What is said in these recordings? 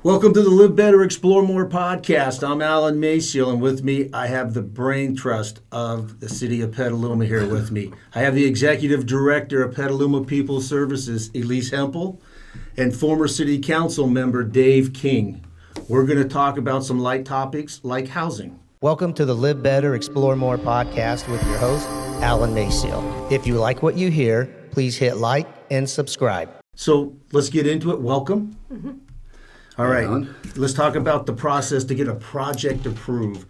Welcome to the Live Better, Explore More podcast. I'm Alan Maciel, and with me, I have the brain trust of the city of Petaluma here with me. I have the executive director of Petaluma People Services, Elece Hempel, and former city council member Dave King. We're going to talk about some light topics like housing. Welcome to the Live Better, Explore More podcast with your host, Alan Maciel. If you like what you hear, please hit like and subscribe. So let's get into it. Welcome. Mm-hmm. All right, let's talk about the process to get a project approved.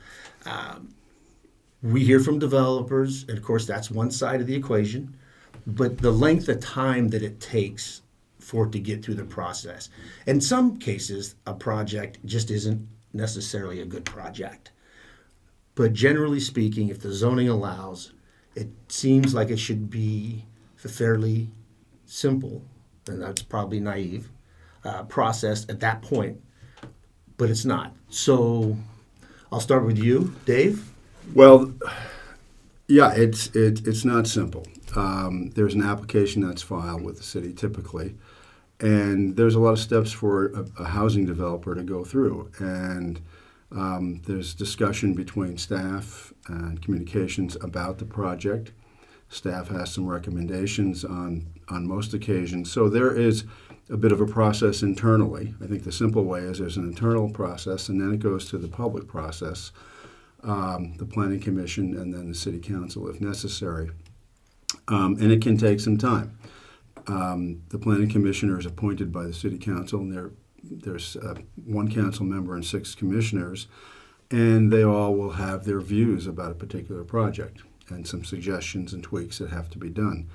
We hear from developers, and of course that's one side of the equation, but the length of time that it takes for it to get through the process. In some cases, a project just isn't necessarily a good project. But generally speaking, if the zoning allows, it seems like it should be fairly simple, and that's probably naive. Process at that point, but it's not. So I'll start with you, Dave. Well, yeah, it's not simple. There's an application that's filed with the city typically, and there's a lot of steps for a housing developer to go through. And there's discussion between staff and communications about the project. Staff has some recommendations on most occasions. So there is a bit of a process internally. I think the simple way is there's an internal process, and then it goes to the public process, the planning commission, and then the city council if necessary. And it can take some time. The planning commissioner is appointed by the city council, and there's one council member and 6 commissioners, and they all will have their views about a particular project and some suggestions and tweaks that have to be done.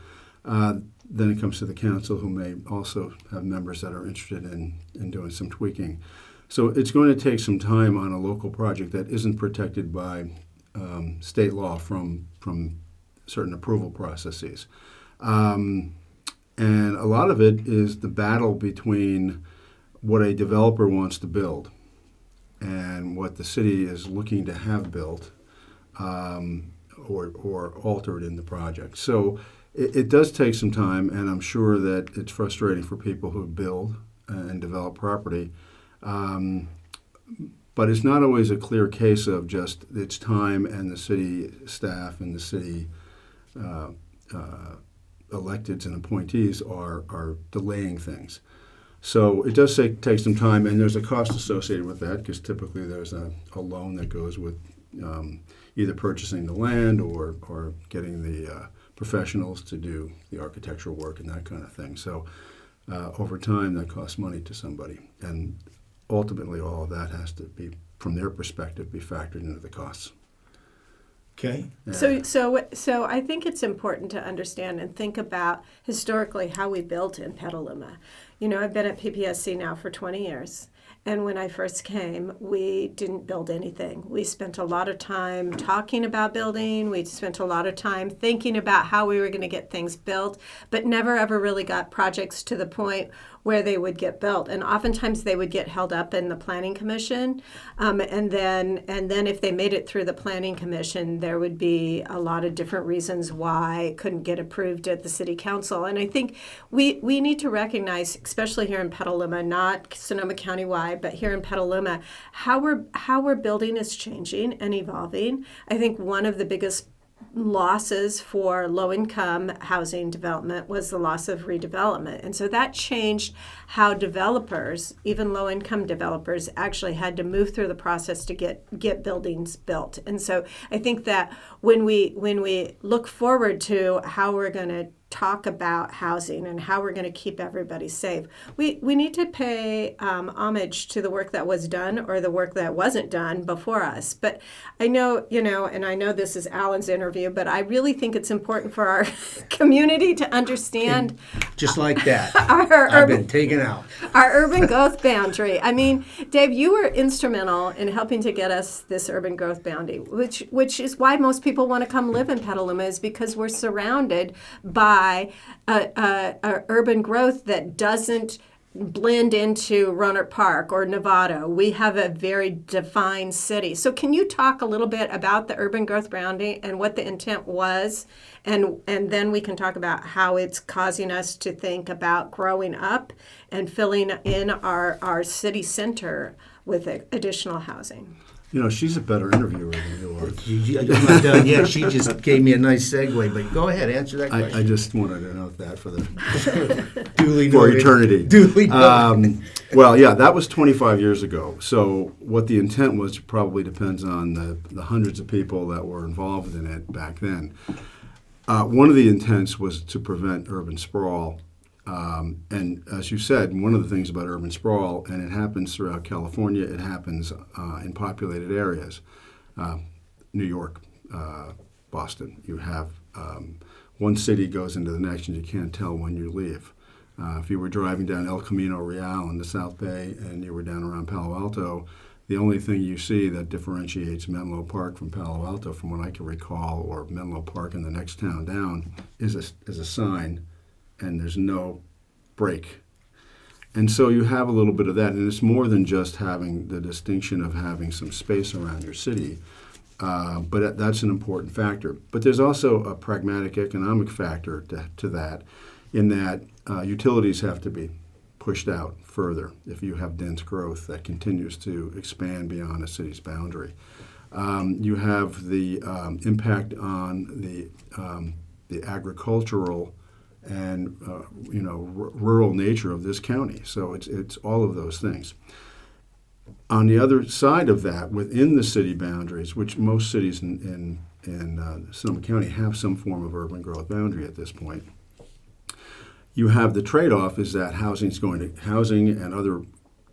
Then it comes to the council, who may also have members that are interested in doing some tweaking. So it's going to take some time on a local project that isn't protected by state law from certain approval processes. And a lot of it is the battle between what a developer wants to build and what the city is looking to have built or altered in the project. So it does take some time, and I'm sure that it's frustrating for people who build and develop property. But it's not always a clear case of just it's time and the city staff and the city electeds and appointees are delaying things. So it does take some time, and there's a cost associated with that, because typically there's a loan that goes with either purchasing the land or getting the professionals to do the architectural work and that kind of thing. So over time, that costs money to somebody. And ultimately, all of that has to be, from their perspective, be factored into the costs. Okay. Yeah. So I think it's important to understand and think about historically how we built in Petaluma. You know, I've been at PPSC now for 20 years. And when I first came, we didn't build anything. We spent a lot of time talking about building. We spent a lot of time thinking about how we were going to get things built, but never ever really got projects to the point where they would get built. And oftentimes they would get held up in the planning commission. And then if they made it through the planning commission, there would be a lot of different reasons why it couldn't get approved at the city council. And I think we need to recognize, especially here in Petaluma, not Sonoma County-wide, but here in Petaluma, how we're building is changing and evolving. I think one of the biggest losses for low-income housing development was the loss of redevelopment. And so that changed how developers, even low-income developers, actually had to move through the process to get buildings built. And so I think that when we look forward to how we're going to talk about housing and how we're going to keep everybody safe, we need to pay homage to the work that was done or the work that wasn't done before us. But I know, and I know this is Alan's interview, but I really think it's important for our community to understand. And just like that, I've been taken out. Our urban growth boundary. I mean, Dave, you were instrumental in helping to get us this urban growth boundary, which is why most people want to come live in Petaluma, is because we're surrounded by urban growth that doesn't blend into Roanoke Park or Novato. We have a very defined city. So can you talk a little bit about the urban growth boundary and what the intent was? And then we can talk about how it's causing us to think about growing up and filling in our city center with additional housing. You know, she's a better interviewer than you are. I'm not done yet. She just gave me a nice segue, but go ahead, answer that question. I just wanted to note that for the Duly for noted. eternity. Duly noted. Well, yeah, that was 25 years ago. So what the intent was probably depends on the hundreds of people that were involved in it back then. One of the intents was to prevent urban sprawl. And as you said, one of the things about urban sprawl, and it happens throughout California, it happens in populated areas. New York, Boston, you have one city goes into the next and you can't tell when you leave. If you were driving down El Camino Real in the South Bay and you were down around Palo Alto, the only thing you see that differentiates Menlo Park from Palo Alto, from what I can recall, or Menlo Park in the next town down, is a sign, and there's no break. And so you have a little bit of that, and it's more than just having the distinction of having some space around your city, but that's an important factor. But there's also a pragmatic economic factor to that, in that utilities have to be pushed out further if you have dense growth that continues to expand beyond a city's boundary. You have the impact on the agricultural and rural nature of this county. So it's all of those things. On the other side of that, within the city boundaries, which most cities in Sonoma County have some form of urban growth boundary at this point, you have the trade-off is that housing and other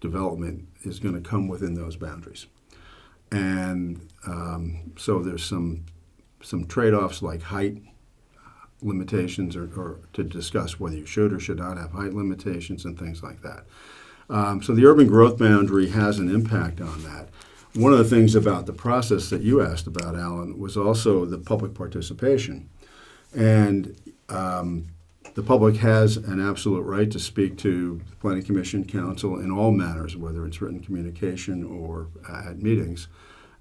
development is going to come within those boundaries. And so there's some trade-offs like height limitations, or to discuss whether you should or should not have height limitations and things like that. So the urban growth boundary has an impact on that. One of the things about the process that you asked about, Alan, was also the public participation. And the public has an absolute right to speak to the Planning Commission, Council in all matters, whether it's written communication or at meetings.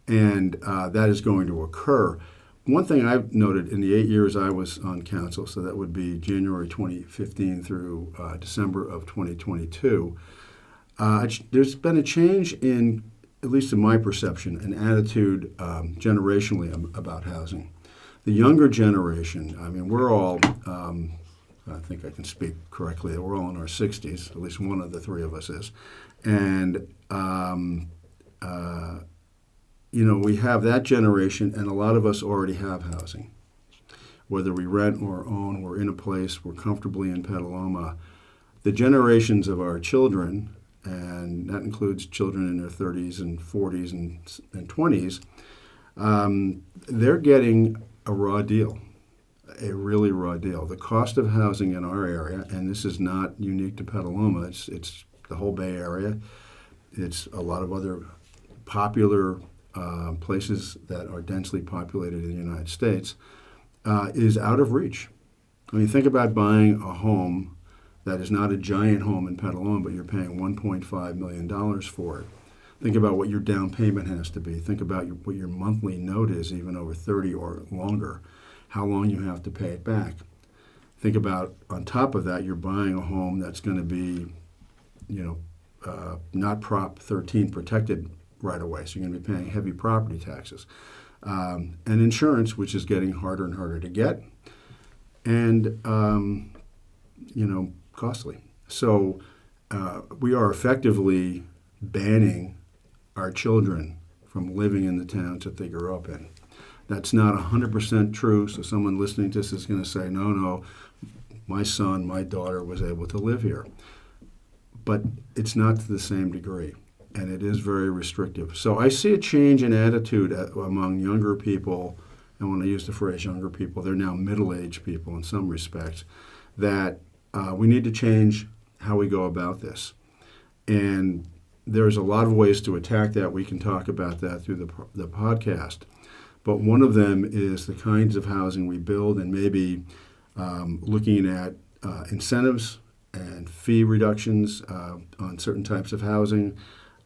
And that is going to occur. One thing I've noted in the 8 years I was on council, so that would be January 2015 through December of 2022, there's been a change in, at least in my perception, an attitude generationally about housing. The younger generation, I mean, we're all, I think I can speak correctly, we're all in our 60s, at least one of the three of us is. And we have that generation, and a lot of us already have housing. Whether we rent or own, we're in a place, we're comfortably in Petaluma. The generations of our children, and that includes children in their 30s and 40s and 20s, they're getting a raw deal, a really raw deal. The cost of housing in our area, and this is not unique to Petaluma, it's the whole Bay Area, it's a lot of other popular places that are densely populated in the United States, is out of reach. I mean, think about buying a home that is not a giant home in Petaluma, but you're paying $1.5 million for it. Think about what your down payment has to be. Think about what your monthly note is, even over 30 or longer, how long you have to pay it back. Think about, on top of that, you're buying a home that's going to be, not Prop 13 protected right away, so you're going to be paying heavy property taxes. And insurance, which is getting harder and harder to get, and, costly. So we are effectively banning our children from living in the towns that they grew up in. That's not 100% true, so someone listening to this is going to say, no, my son, my daughter was able to live here. But it's not to the same degree, and it is very restrictive. So I see a change in attitude among younger people, and when I use the phrase younger people, they're now middle-aged people in some respects, that we need to change how we go about this. And there's a lot of ways to attack that. We can talk about that through the podcast. But one of them is the kinds of housing we build, and maybe looking at incentives and fee reductions on certain types of housing,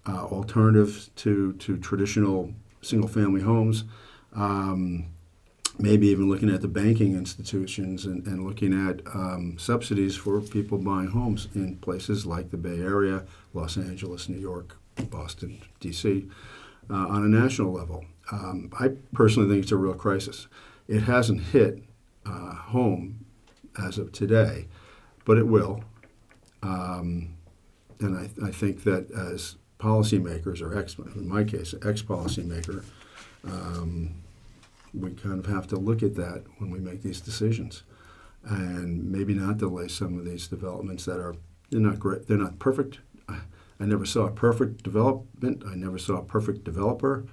alternatives to traditional single-family homes, maybe even looking at the banking institutions and looking at subsidies for people buying homes in places like the Bay Area, Los Angeles, New York, Boston, D.C., on a national level. I personally think it's a real crisis. It hasn't hit home as of today, but it will. And I think that as policymakers, or in my case, ex-policymaker, we kind of have to look at that when we make these decisions, and maybe not delay some of these developments they're not great, they're not perfect. I never saw a perfect development. I never saw a perfect developer,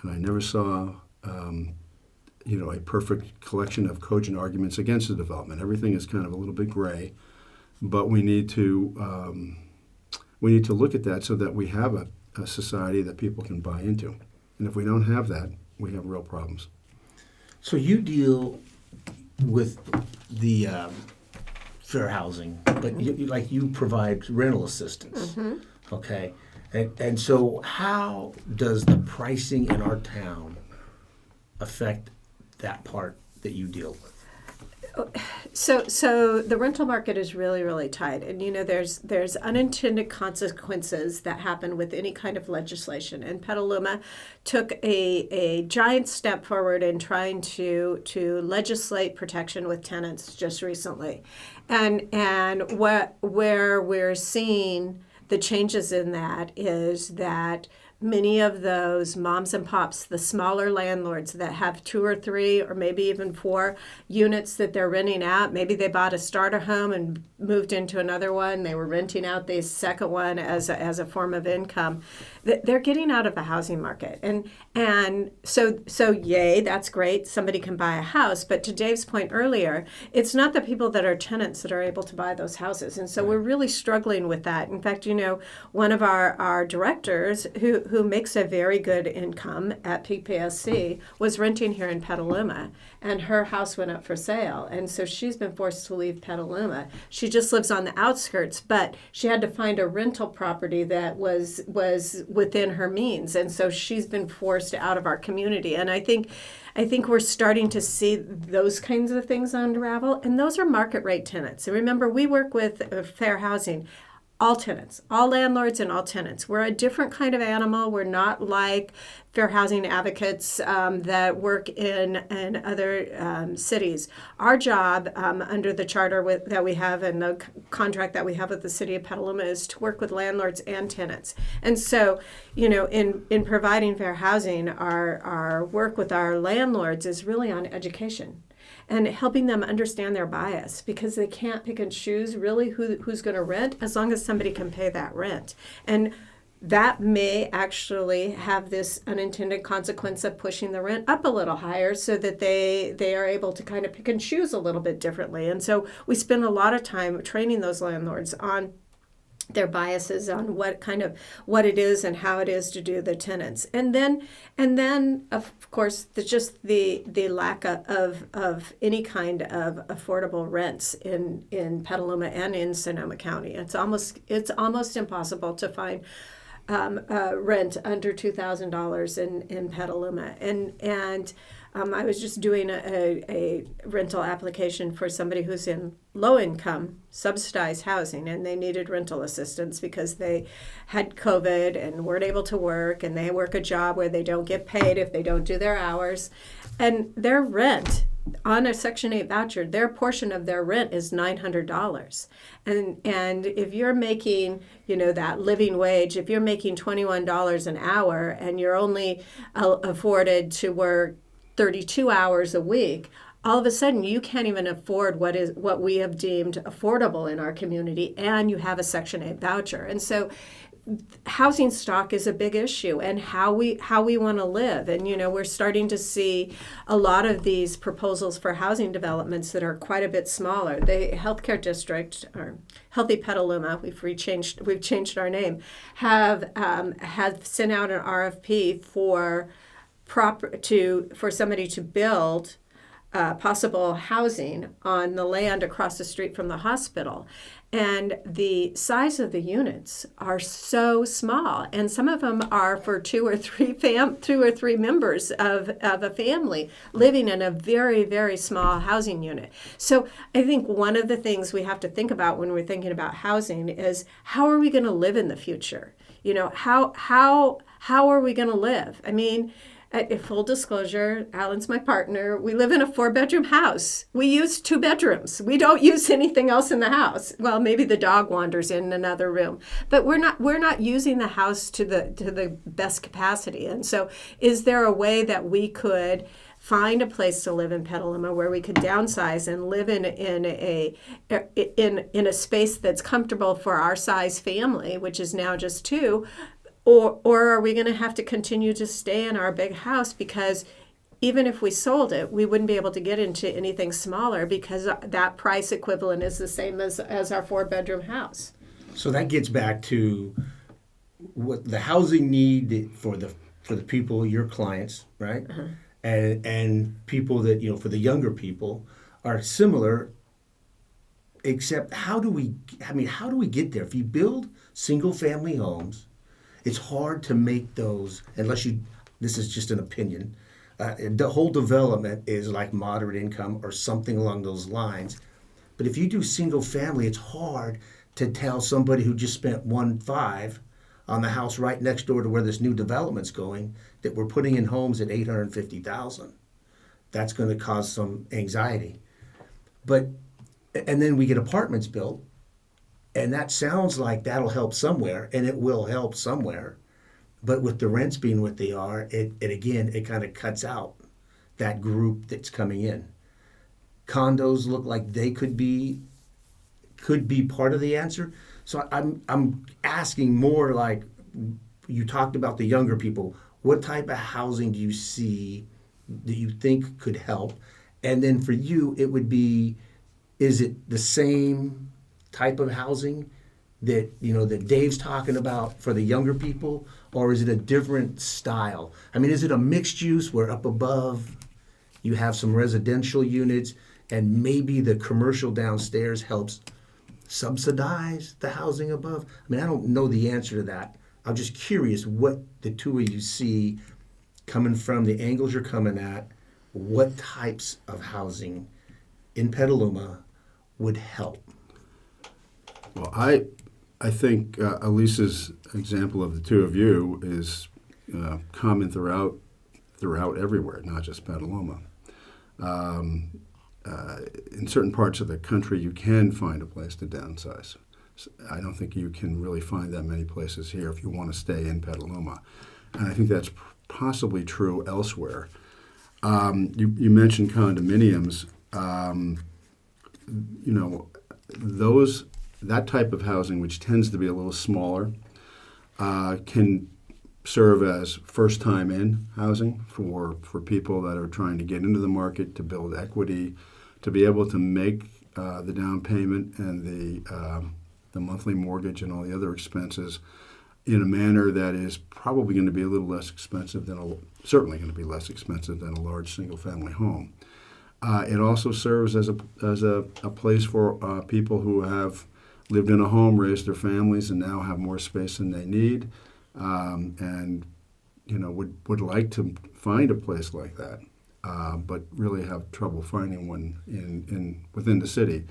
and I never saw a perfect collection of cogent arguments against the development. Everything is kind of a little bit gray, but we need to look at that so that we have a society that people can buy into. And if we don't have that, we have real problems. So you deal with the fair housing, but you provide rental assistance, okay? And so how does the pricing in our town affect that part that you deal with? So the rental market is really, really tight, and there's unintended consequences that happen with any kind of legislation. And Petaluma took a giant step forward in trying to legislate protection with tenants just recently, and where we're seeing the changes in that is that many of those moms and pops, the smaller landlords that have 2 or 3 or maybe even 4 units that they're renting out, maybe they bought a starter home and moved into another one, they were renting out the second one as a form of income, they're getting out of the housing market. And so yay, that's great, somebody can buy a house, but to Dave's point earlier, it's not the people that are tenants that are able to buy those houses. And so we're really struggling with that. In fact, one of our directors who makes a very good income at PPSC was renting here in Petaluma, and her house went up for sale, and so she's been forced to leave Petaluma. She just lives on the outskirts, but she had to find a rental property that was within her means, and so she's been forced out of our community. And I think we're starting to see those kinds of things unravel, and those are market rate tenants. And remember, we work with fair housing. All tenants, all landlords and all tenants. We're a different kind of animal. We're not like fair housing advocates that work in other cities. Our job under the charter that we have and the contract that we have with the city of Petaluma is to work with landlords and tenants. And so, in providing fair housing, our work with our landlords is really on education and helping them understand their bias, because they can't pick and choose really who's going to rent as long as somebody can pay that rent. And that may actually have this unintended consequence of pushing the rent up a little higher so that they are able to kind of pick and choose a little bit differently. And so we spend a lot of time training those landlords on their biases, on what it is and how it is to do the tenants, and then of course the lack of any kind of affordable rents in Petaluma and in Sonoma County. It's almost impossible to find rent under $2,000 in Petaluma, and I was just doing a rental application for somebody who's in low-income subsidized housing, and they needed rental assistance because they had COVID and weren't able to work, and they work a job where they don't get paid if they don't do their hours. And their rent on a Section 8 voucher, their portion of their rent is $900. And if you're making, that living wage, if you're making $21 an hour and you're only afforded to work 32 hours a week, all of a sudden you can't even afford what we have deemed affordable in our community, and you have a Section 8 voucher. And so housing stock is a big issue, and how we want to live. And we're starting to see a lot of these proposals for housing developments that are quite a bit smaller. The healthcare district, or Healthy Petaluma, we've changed our name, have sent out an RFP for somebody to build possible housing on the land across the street from the hospital. And the size of the units are so small, and some of them are for two or three members of a family living in a very, very small housing unit. So I think one of the things we have to think about when we're thinking about housing is, how are we going to live in the future? You know, how are we going to live? I mean, full disclosure, Alan's my partner. We live in a 4-bedroom house. We use 2 bedrooms. We don't use anything else in the house. Well, maybe the dog wanders in another room, but we're not using the house to the best capacity. And so, is there a way that we could find a place to live in Petaluma where we could downsize and live in a space that's comfortable for our size family, which is now just 2? Or are we going to have to continue to stay in our big house, because even if we sold it, we wouldn't be able to get into anything smaller, because that price equivalent is the same as our 4-bedroom house. So that gets back to what the housing need for the people, your clients, right? Uh-huh. And people that, for the younger people are similar, except how do we get there? If you build single family homes, it's hard to make those, this is just an opinion, the whole development is like moderate income or something along those lines. But if you do single family, it's hard to tell somebody who just spent 1.5 on the house right next door to where this new development's going that we're putting in homes at $850,000. That's going to cause some anxiety. And then we get apartments built. And that sounds like that'll help somewhere, and it will help somewhere. But with the rents being what they are, it kind of cuts out that group that's coming in. Condos look like they could be part of the answer. So I'm asking more, like you talked about the younger people. What type of housing do you see that you think could help? And then for you, it would be, is it the same type of housing that Dave's talking about for the younger people, or is it a different style? I mean, is it a mixed use where up above you have some residential units and maybe the commercial downstairs helps subsidize the housing above? I mean, I don't know the answer to that. I'm just curious what the two of you see coming from the angles you're coming at. What types of housing in Petaluma would help? Well, I think Elise's example of the two of you is common throughout everywhere, not just Petaluma. In certain parts of the country, you can find a place to downsize. I don't think you can really find that many places here if you want to stay in Petaluma. And I think that's possibly true elsewhere. You mentioned condominiums. That type of housing, which tends to be a little smaller, can serve as first-time in housing for people that are trying to get into the market, to build equity, to be able to make the down payment and the monthly mortgage and all the other expenses in a manner that is probably going to be a little less expensive certainly going to be less expensive than a large single-family home. It also serves as a place for people who have lived in a home, raised their families, and now have more space than they need, and would like to find a place like that, but really have trouble finding one within the city.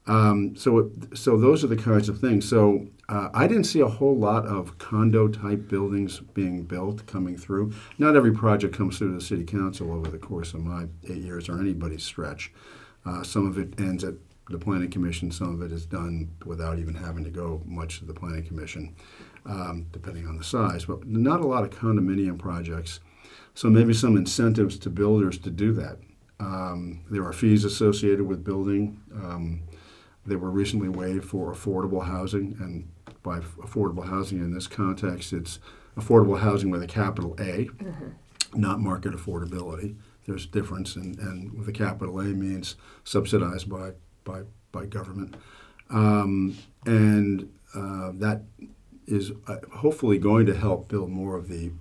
So those are the kinds of things. So I didn't see a whole lot of condo-type buildings being built coming through. Not every project comes through the city council over the course of my 8 years or anybody's stretch. Some of it ends at the planning commission. Some of it is done without even having to go much to the planning commission, depending on the size. But not a lot of condominium projects. So maybe some incentives to builders to do that. There are fees associated with building. They were recently waived for affordable housing, and by affordable housing in this context, it's affordable housing with a capital A, not market affordability. There's a difference, and with a capital A means subsidized by government. And that is hopefully going to help build more of the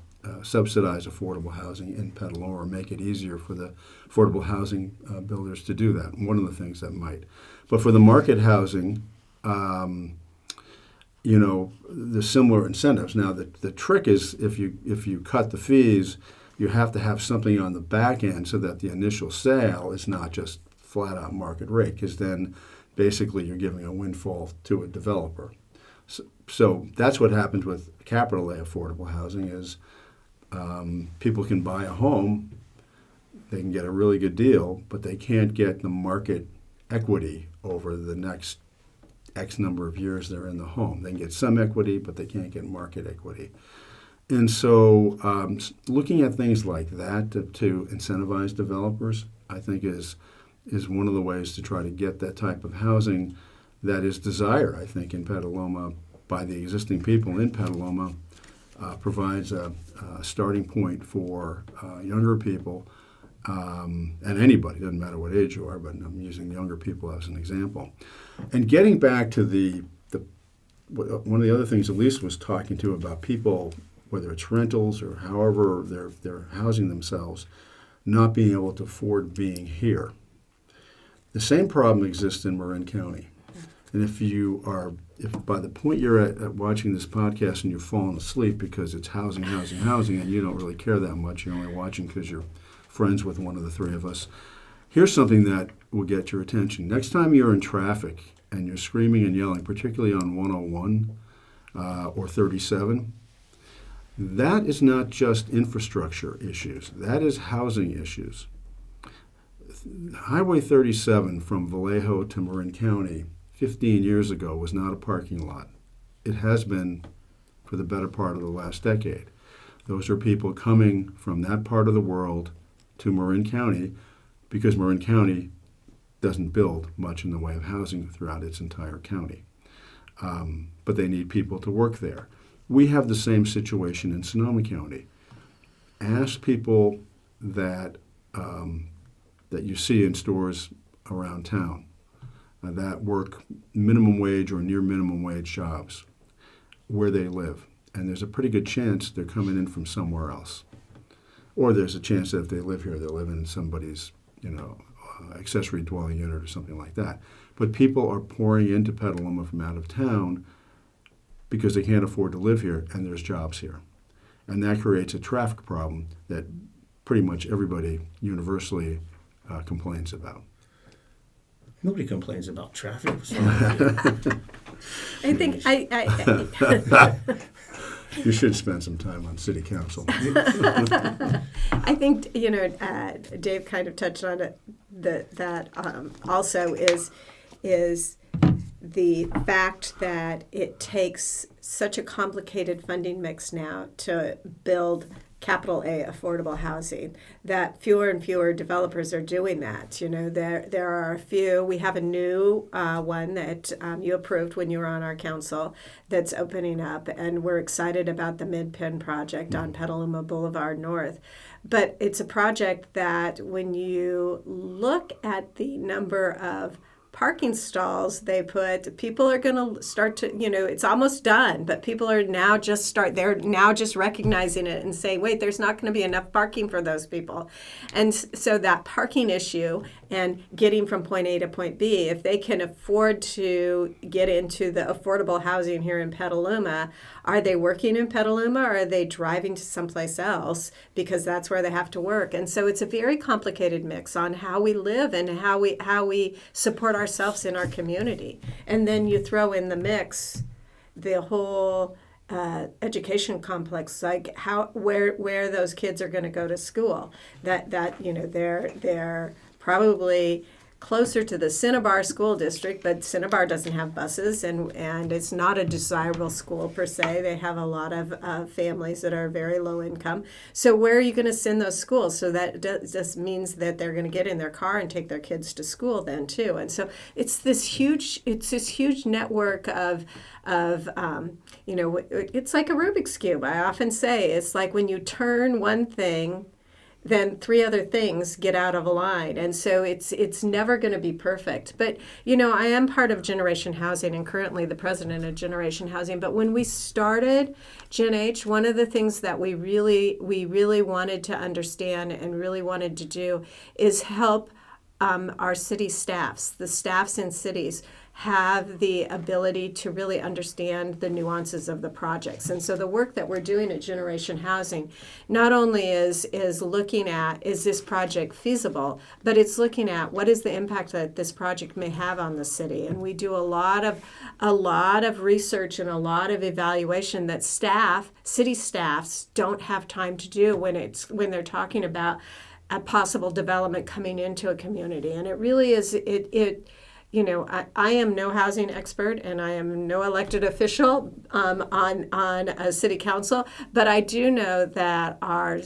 subsidize affordable housing in Petaluma or make it easier for the affordable housing builders to do that. One of the things that might. But for the market housing, there's similar incentives. Now, the trick is if you cut the fees, you have to have something on the back end so that the initial sale is not just flat out market rate, because then basically you're giving a windfall to a developer. So that's what happens with capital A affordable housing is people can buy a home, they can get a really good deal, but they can't get the market equity over the next X number of years they're in the home. They can get some equity, but they can't get market equity. And so looking at things like that to incentivize developers, I think is one of the ways to try to get that type of housing that is desired, I think, in Petaluma by the existing people in Petaluma, provides a starting point for younger people and anybody, doesn't matter what age you are, but I'm using younger people as an example. And getting back to one of the other things Elise was talking to about people, whether it's rentals or however they're housing themselves, not being able to afford being here. The same problem exists in Marin County. And if by the point you're at watching this podcast and you've fallen asleep because it's housing, and you don't really care that much, you're only watching because you're friends with one of the three of us, here's something that will get your attention. Next time you're in traffic and you're screaming and yelling, particularly on 101 or 37, that is not just infrastructure issues. That is housing issues. Highway 37 from Vallejo to Marin County 15 years ago was not a parking lot. It has been for the better part of the last decade. Those are people coming from that part of the world to Marin County because Marin County doesn't build much in the way of housing throughout its entire county. But they need people to work there. We have the same situation in Sonoma County. Ask people that you see in stores around town that work minimum wage or near minimum wage jobs where they live. And there's a pretty good chance they're coming in from somewhere else. Or there's a chance that if they live here, they're living in somebody's, accessory dwelling unit or something like that. But people are pouring into Petaluma from out of town because they can't afford to live here, and there's jobs here. And that creates a traffic problem that pretty much everybody universally complains about. Nobody complains about traffic. I think You should spend some time on city council. I think Dave kind of touched on it. That also is the fact that it takes such a complicated funding mix now to build capital A affordable housing that fewer and fewer developers are doing that. There are a few. We have a new one that you approved when you were on our council that's opening up, and we're excited about the Mid-Penn project on Petaluma Boulevard North. But it's a project that when you look at the number of parking stalls they put, people are going to start to, it's almost done, but people are now they're now just recognizing it and saying, wait, there's not going to be enough parking for those people. And so that parking issue and getting from point A to point B, if they can afford to get into the affordable housing here in Petaluma, are they working in Petaluma or are they driving to someplace else because that's where they have to work? And so it's a very complicated mix on how we live and how we support ourselves in our community. And then you throw in the mix the whole education complex, like where those kids are going to go to school. That they're probably closer to the Cinnabar school district, but Cinnabar doesn't have buses, and it's not a desirable school per se. They have a lot of families that are very low income. So where are you going to send those schools? So that just means that they're going to get in their car and take their kids to school then too. And so it's this huge network of it's like a Rubik's Cube. I often say it's like when you turn one thing, then three other things get out of line. And so it's never going to be perfect. But, I am part of Generation Housing and currently the president of Generation Housing. But when we started Gen H, one of the things that we really wanted to understand and really wanted to do is help our city staffs, the staffs in cities, have the ability to really understand the nuances of the projects. And so the work that we're doing at Generation Housing not only is looking at, is this project feasible, but it's looking at what is the impact that this project may have on the city. And we do a lot of research and a lot of evaluation that city staffs don't have time to do when they're talking about a possible development coming into a community. And it really is, I am no housing expert and I am no elected official on a city council, but I do know that our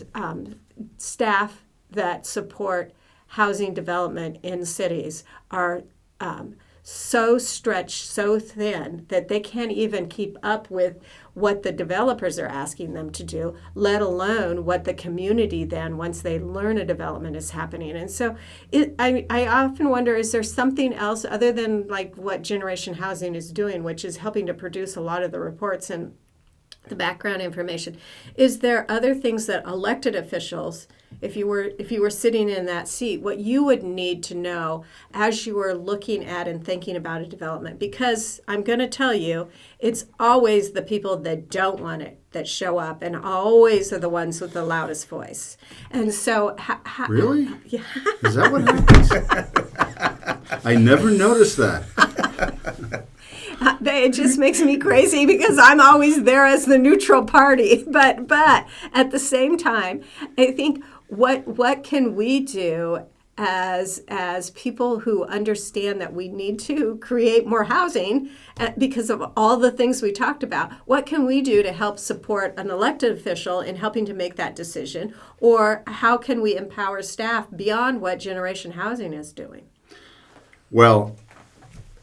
staff that support housing development in cities are so stretched, so thin that they can't even keep up with what the developers are asking them to do, let alone what the community then, once they learn a development, is happening. And so I often wonder, is there something else other than like what Generation Housing is doing, which is helping to produce a lot of the reports and the background information? Is there other things that elected officials, if you were sitting in that seat, what you would need to know as you were looking at and thinking about a development? Because I'm going to tell you, it's always the people that don't want it that show up, and always are the ones with the loudest voice. And so, Really? Yeah. Is that what happens? I never noticed that. It just makes me crazy because I'm always there as the neutral party. But at the same time, I think what can we do as people who understand that we need to create more housing because of all the things we talked about? What can we do to help support an elected official in helping to make that decision? Or how can we empower staff beyond what Generation Housing is doing? Well,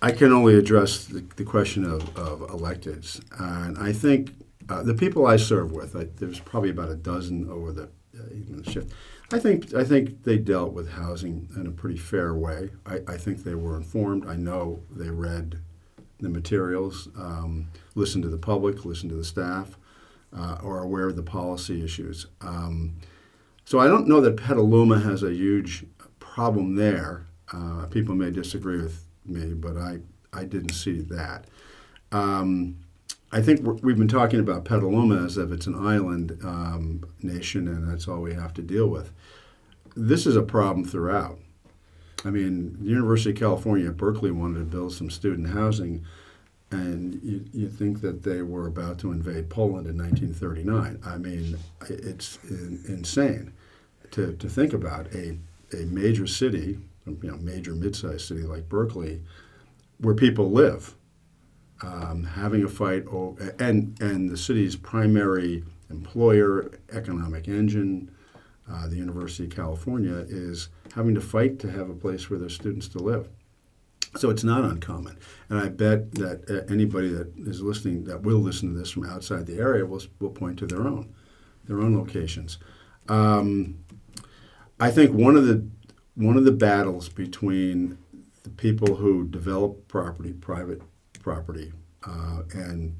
I can only address the question of electeds. And I think the people I serve with, there's probably about a dozen over the even the shift. I think they dealt with housing in a pretty fair way. I think they were informed. I know they read the materials, listened to the public, listened to the staff, are aware of the policy issues. So I don't know that Petaluma has a huge problem there. People may disagree with me, but I didn't see that. I think we've been talking about Petaluma as if it's an island nation and that's all we have to deal with. This is a problem throughout. I mean, the University of California at Berkeley wanted to build some student housing, and you think that they were about to invade Poland in 1939. I mean, it's insane to think about a major city, major mid-sized city like Berkeley, where people live, having a fight, and the city's primary employer, economic engine, the University of California, is having to fight to have a place for their students to live. So it's not uncommon. And I bet that anybody that is listening, that will listen to this from outside the area, will point to their own locations. I think one of the battles between the people who develop property, private property, and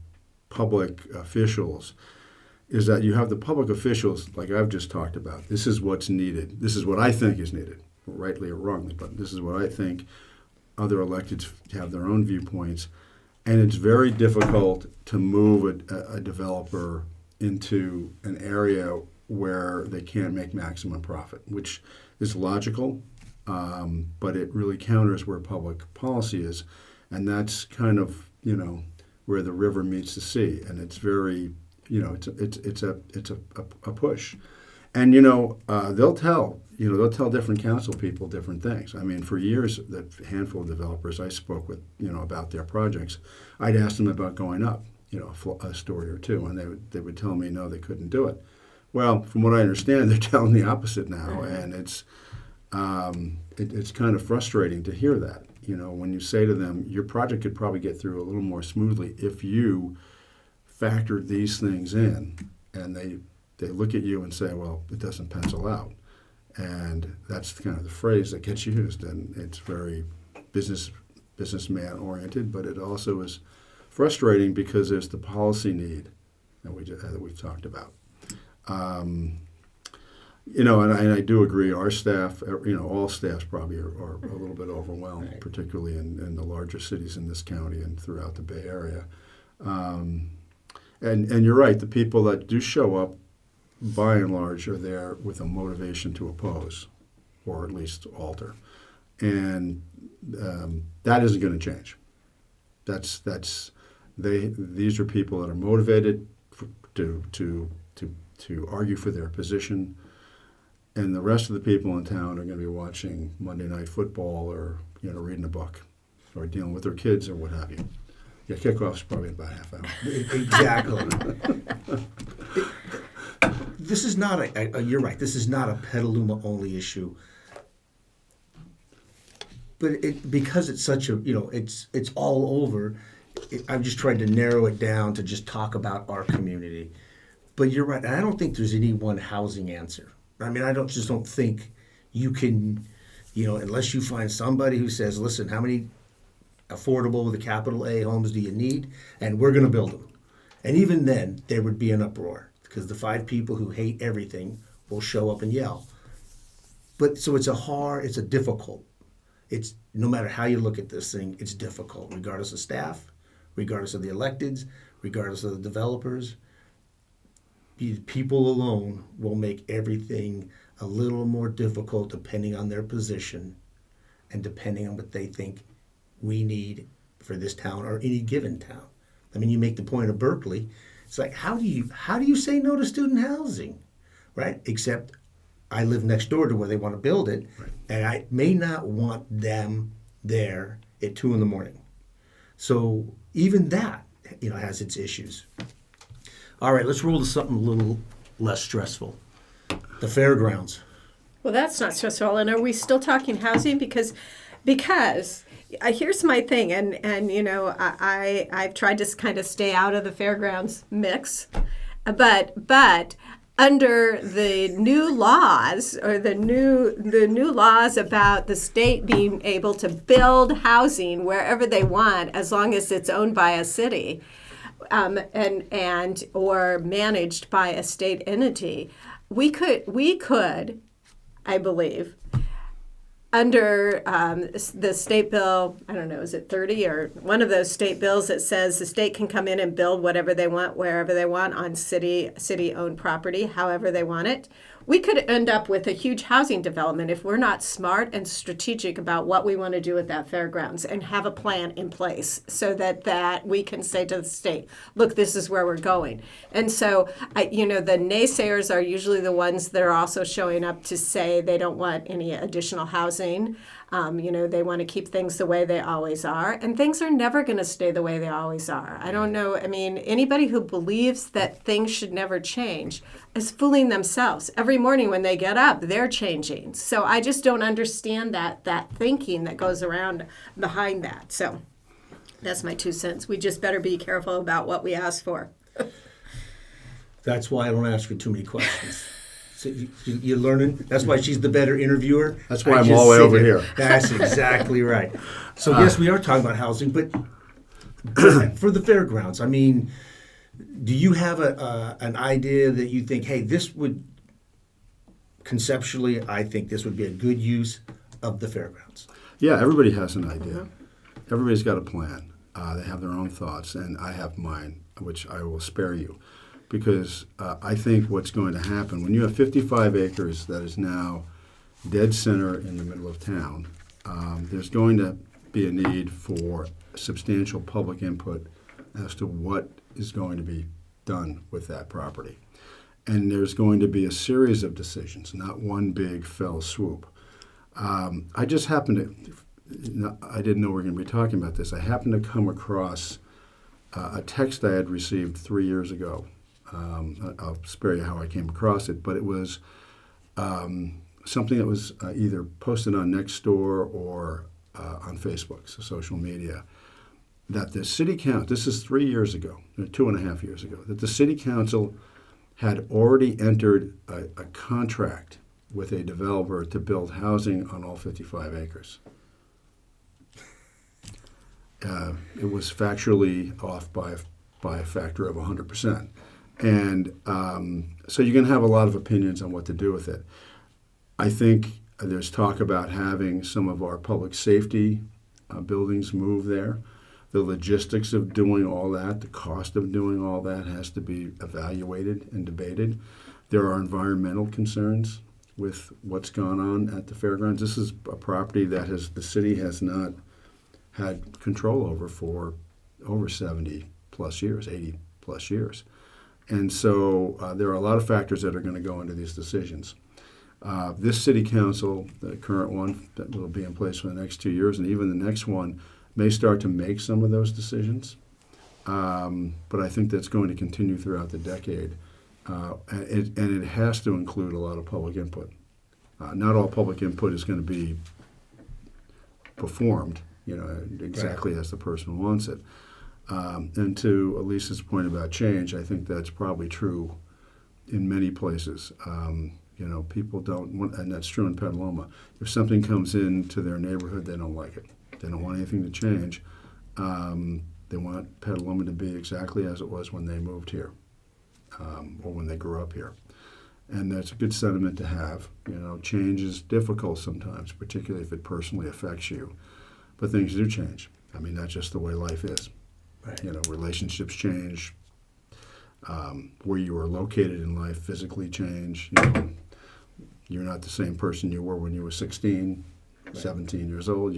public officials is that you have the public officials, like I've just talked about. This is what's needed. This is what I think is needed, rightly or wrongly, but this is what I think. Other electeds have their own viewpoints, and it's very difficult to move a developer into an area where they can't make maximum profit, which is logical, but it really counters where public policy is, and that's kind of where the river meets the sea, and it's very it's a push, and they'll tell different council people different things. I mean, for years, the handful of developers I spoke with, about their projects, I'd ask them about going up, a story or two, and they would tell me no, they couldn't do it. Well, from what I understand, they're telling the opposite now, and it's kind of frustrating to hear that. When you say to them, your project could probably get through a little more smoothly if you factored these things in, and they look at you and say, well, it doesn't pencil out. And that's kind of the phrase that gets used, and it's very businessman oriented, but it also is frustrating because there's the policy need that we've talked about. And I do agree. Our staff, all staffs probably are a little bit overwhelmed, Right. particularly in the larger cities in this county and throughout the Bay Area. And you're right. The people that do show up, by and large, are there with a motivation to oppose, or at least alter, and that isn't going to change. These are people that are motivated to argue for their position. And the rest of the people in town are going to be watching Monday Night Football or reading a book or dealing with their kids or what have you. Yeah, kickoffs probably in about half hour. Exactly. This is not you're right. This is not a Petaluma only issue. But because it's such a it's all over. I've just tried to narrow it down to just talk about our community. But you're right. I don't think there's any one housing answer. I mean, I don't think you can, unless you find somebody who says, listen, how many affordable with a capital A homes do you need? And we're going to build them. And even then, there would be an uproar because the 5 people who hate everything will show up and yell. But so it's difficult. It's no matter how you look at this thing, it's difficult, regardless of staff, regardless of the electeds, regardless of the developers. People alone will make everything a little more difficult depending on their position and depending on what they think we need for this town or any given town. I mean, you make the point of Berkeley. It's like, how do you say no to student housing, right? Except I live next door to where they want to build it, right. And I may not want them there at 2 a.m. So even that, has its issues. All right, let's roll to something a little less stressful. The fairgrounds. Well, that's not stressful. And are we still talking housing? Because here's my thing, and I've tried to kind of stay out of the fairgrounds mix, but under the new laws or the new laws about the state being able to build housing wherever they want as long as it's owned by a city. And or managed by a state entity, we could, I believe, under the state bill, I don't know, is it 30 or one of those state bills that says the state can come in and build whatever they want, wherever they want on city-owned property, however they want it. We could end up with a huge housing development if we're not smart and strategic about what we want to do with that fairgrounds and have a plan in place so that we can say to the state, look, this is where we're going. And so, the naysayers are usually the ones that are also showing up to say they don't want any additional housing. They want to keep things the way they always are. And things are never going to stay the way they always are. I don't know. I mean, anybody who believes that things should never change is fooling themselves. Every morning when they get up, they're changing. So I just don't understand that thinking that goes around behind that. So that's my 2 cents. We just better be careful about what we ask for. That's why I don't ask her too many questions. So you're learning. That's why she's the better interviewer. That's why I'm all the way over here. That's exactly right. So yes, we are talking about housing, but for the fairgrounds, I mean, do you have an idea that you think, hey, this would conceptually, I think this would be a good use of the fairgrounds? Yeah, everybody has an idea. Everybody's got a plan. They have their own thoughts, and I have mine, which I will spare you. Because I think what's going to happen, when you have 55 acres that is now dead center in the middle of town, there's going to be a need for substantial public input as to what is going to be done with that property. And there's going to be a series of decisions, not one big fell swoop. I just happened to, I didn't know we were going to be talking about this. I happened to come across a text I had received 3 years ago. I'll spare you how I came across it, but it was something that was either posted on Nextdoor or on Facebook, so social media, that the city council, this is 3 years ago, 2.5 years ago, that the city council had already entered a contract with a developer to build housing on all 55 acres. It was factually off by a factor of 100%. And so you're going to have a lot of opinions on what to do with it. I think there's talk about having some of our public safety buildings move there. The logistics of doing all that, the cost of doing all that has to be evaluated and debated. There are environmental concerns with what's gone on at the fairgrounds. This is a property that the city has not had control over for over 70 plus years, 80 plus years. And so there are a lot of factors that are going to go into these decisions. This city council, the current one that will be in place for the next 2 years, and even the next one, may start to make some of those decisions. But I think that's going to continue throughout the decade. And it has to include a lot of public input. Not all public input is going to be performed, exactly as the person wants it. And to Elise's point about change, I think that's probably true in many places. People don't want, and that's true in Petaluma. If something comes into their neighborhood, they don't like it. They don't want anything to change. They want Petaluma to be exactly as it was when they moved here, or when they grew up here. And that's a good sentiment to have. Change is difficult sometimes, particularly if it personally affects you. But things do change. I mean, that's just the way life is. Right. Relationships change. Where you are located in life physically change. You're not the same person you were when you were 16, right. 17 years old.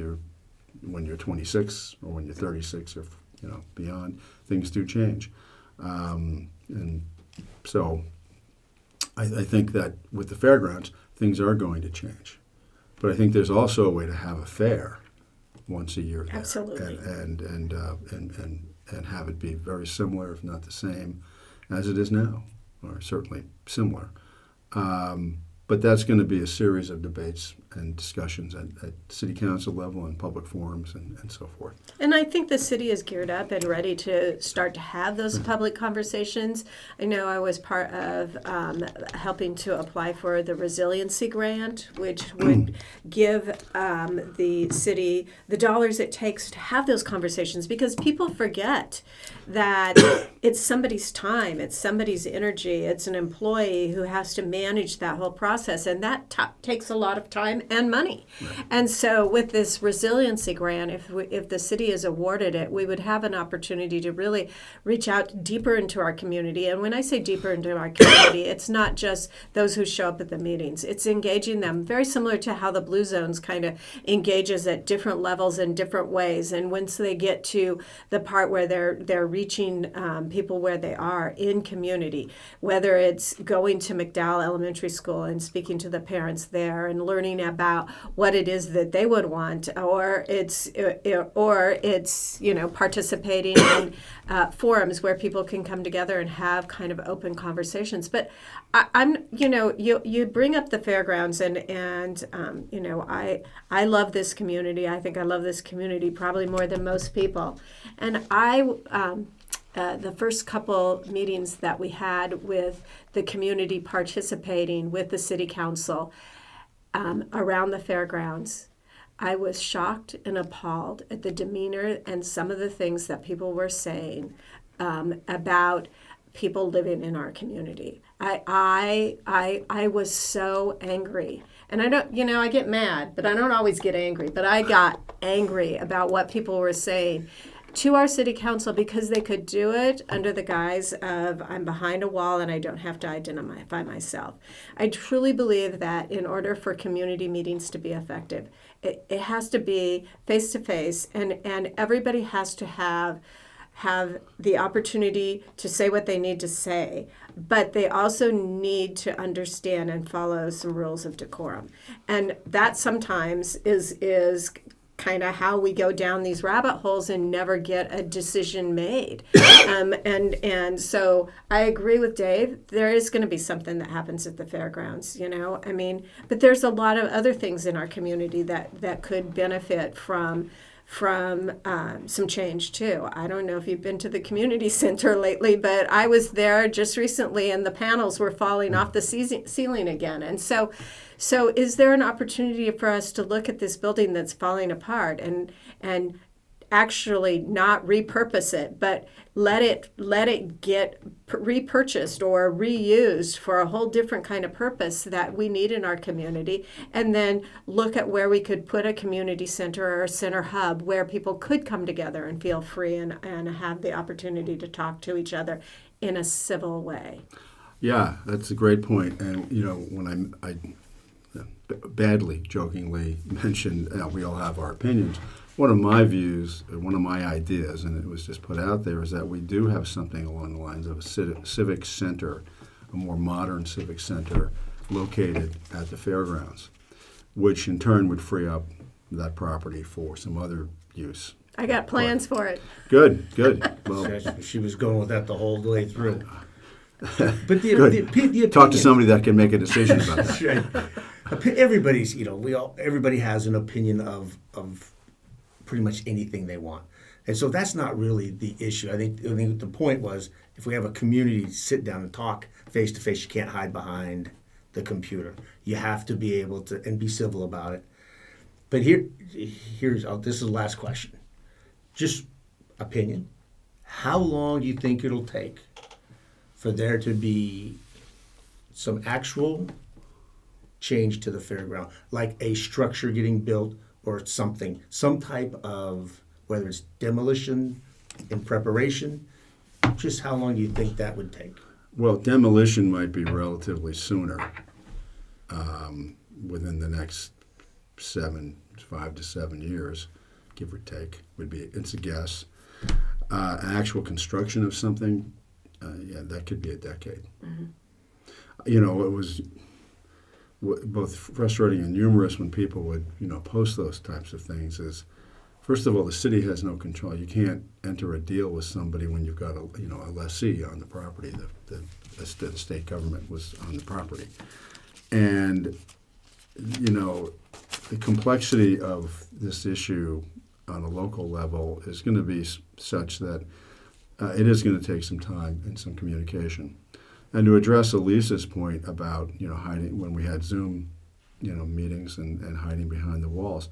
When you're 26 or when you're 36 or beyond, things do change. And so I think that with the fairgrounds, things are going to change. But I think there's also a way to have a fair once a year there. Absolutely. And have it be very similar, if not the same, as it is now, or certainly similar. But that's going to be a series of debates and discussions at city council level and public forums and so forth. And I think the city is geared up and ready to start to have those public conversations. I know I was part of helping to apply for the resiliency grant, which would give the city the dollars it takes to have those conversations, because people forget that it's somebody's time, it's somebody's energy, it's an employee who has to manage that whole process, and that takes a lot of time and money. Right. And so with this resiliency grant, if the city is awarded it, we would have an opportunity to really reach out deeper into our community. And when I say deeper into our community, it's not just those who show up at the meetings. It's engaging them, very similar to how the Blue Zones kind of engages at different levels in different ways. And once they get to the part where they're reaching people where they are in community, whether it's going to McDowell Elementary School and speaking to the parents there and learning about what it is that they would want, or it's participating in forums where people can come together and have kind of open conversations. But you bring up the fairgrounds, and I love this community. I think I love this community probably more than most people. And the first couple meetings that we had with the community participating with the city council around the fairgrounds, I was shocked and appalled at the demeanor and some of the things that people were saying about people living in our community. I was so angry. And I get mad, but I don't always get angry. But I got angry about what people were saying to our city council, because they could do it under the guise of, I'm behind a wall and I don't have to identify myself. I truly believe that in order for community meetings to be effective, it has to be face-to-face, and everybody has to have the opportunity to say what they need to say, but they also need to understand and follow some rules of decorum. And that sometimes is kind of how we go down these rabbit holes and never get a decision made. And so I agree with Dave. There is going to be something that happens at the fairgrounds, but there's a lot of other things in our community that could benefit from from some change too. I don't know if you've been to the community center lately, but I was there just recently, and the panels were falling off the ceiling again. And so is there an opportunity for us to look at this building that's falling apart and actually not repurpose it, but let it get repurchased or reused for a whole different kind of purpose that we need in our community, and then look at where we could put a community center or a center hub where people could come together and feel free and have the opportunity to talk to each other in a civil way. Yeah, that's a great point. And when I badly, jokingly mentioned we all have our opinions. One of my views, one of my ideas, and it was just put out there, is that we do have something along the lines of a civic center, a more modern civic center located at the fairgrounds, which in turn would free up that property for some other use. I got plans for it. Good. Well, She was going with that the whole way through. But the good. Talk to somebody that can make a decision about that. Right. Everybody has an opinion of pretty much anything they want. And so that's not really the issue. I think the point was, if we have a community sit down and talk face to face, you can't hide behind the computer. You have to be able to and be civil about it. But this is the last question. Just opinion. How long do you think it'll take for there to be some actual change to the fairground, like a structure getting built or something, some type of, whether it's demolition in preparation, just how long do you think that would take? Well, demolition might be relatively sooner, within the next 5 to 7 years, give or take. It's a guess. Actual construction of something, that could be a decade. Mm-hmm. It was both frustrating and humorous when people would, post those types of things. Is first of all, the city has no control. You can't enter a deal with somebody when you've got a lessee on the property. The state government was on the property, and the complexity of this issue on a local level is going to be such that it is going to take some time and some communication. And to address Elise's point about hiding when we had Zoom meetings and hiding behind the walls,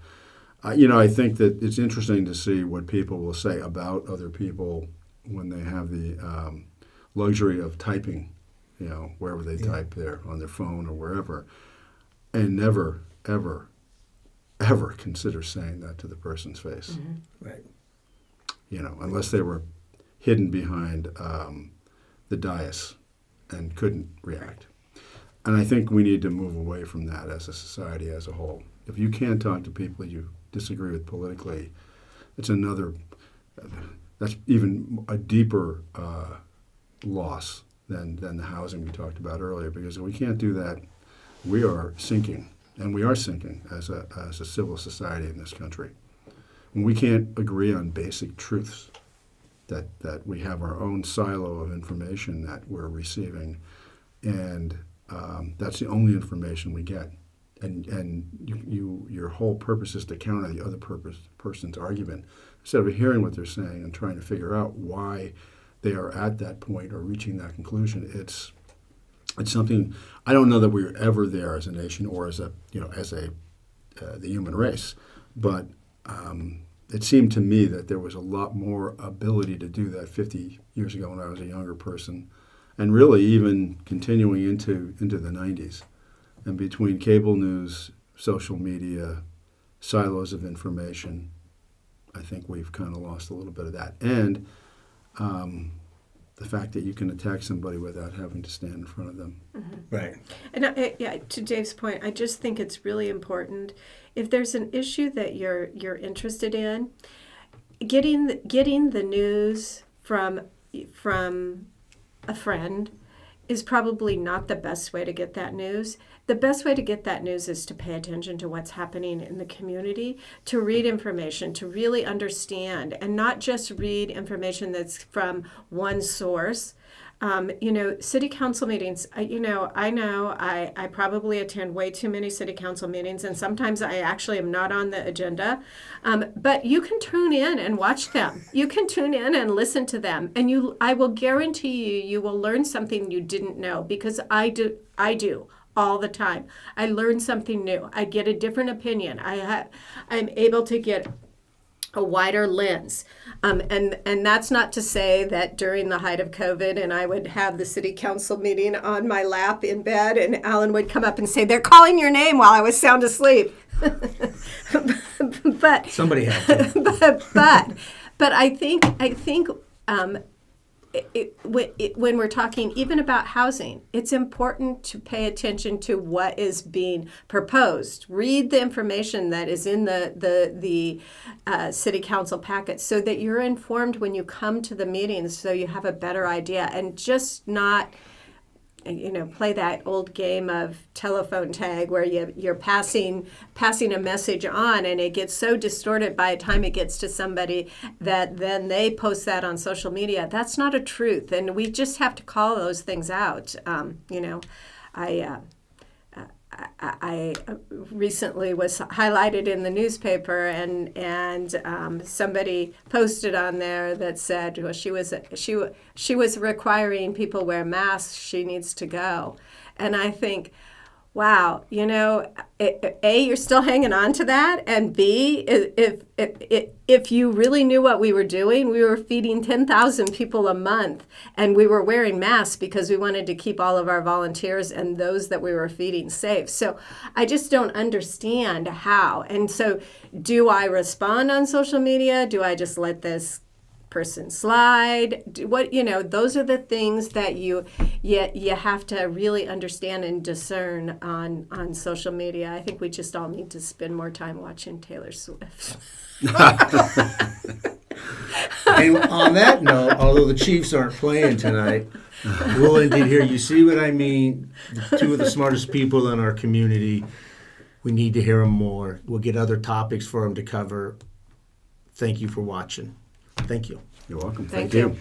I think that it's interesting to see what people will say about other people when they have the luxury of typing, wherever they type there on their phone or wherever, and never ever ever consider saying that to the person's face. Mm-hmm. Right. Unless they were hidden behind the dais and couldn't react. And I think we need to move away from that as a society as a whole. If you can't talk to people you disagree with politically, that's even a deeper loss than the housing we talked about earlier, because if we can't do that, we are sinking, and we are sinking as a civil society in this country. When we can't agree on basic truths, that we have our own silo of information that we're receiving, and that's the only information we get. And your whole purpose is to counter the other person's argument instead of hearing what they're saying and trying to figure out why they are at that point or reaching that conclusion. It's something I don't know that we were ever there as a nation or as the human race, but it seemed to me that there was a lot more ability to do that 50 years ago when I was a younger person, and really even continuing into the 90s. And between cable news, social media, silos of information, I think we've kind of lost a little bit of that. And the fact that you can attack somebody without having to stand in front of them. Mm-hmm. Right. And to Dave's point, I just think it's really important, if there's an issue that you're interested in, getting the news from a friend is probably not the best way to get that news. The best way to get that news is to pay attention to what's happening in the community, to read information, to really understand, and not just read information that's from one source. City council meetings, I probably attend way too many city council meetings, and sometimes I actually am not on the agenda. But you can tune in and watch them. You can tune in and listen to them, and I will guarantee you will learn something you didn't know, because I do all the time. I learn something new. I get a different opinion. I'm able to get a wider lens. And that's not to say that during the height of COVID and I would have the city council meeting on my lap in bed and Alan would come up and say, "They're calling your name," while I was sound asleep. But Somebody had to. but I think when we're talking even about housing, it's important to pay attention to what is being proposed. Read the information that is in the city council packet so that you're informed when you come to the meetings, so you have a better idea, and just not play that old game of telephone tag where you're passing a message on, and it gets so distorted by the time it gets to somebody that then they post that on social media. That's not a truth, and we just have to call those things out. I recently was highlighted in the newspaper, and somebody posted on there that said, well, she was requiring people wear masks. She needs to go, and I think, wow, A, you're still hanging on to that, and B, if you really knew what we were doing, we were feeding 10,000 people a month, and we were wearing masks because we wanted to keep all of our volunteers and those that we were feeding safe. So I just don't understand how. And so do I respond on social media? Do I just let this person slide? Those are the things that you have to really understand and discern on social media. I think we just all need to spend more time watching Taylor Swift. And on that note, although the Chiefs aren't playing tonight, we'll indeed hear. You see what I mean? Two of the smartest people in our community. We need to hear them more. We'll get other topics for them to cover. Thank you for watching. Thank you. You're welcome. Thank you.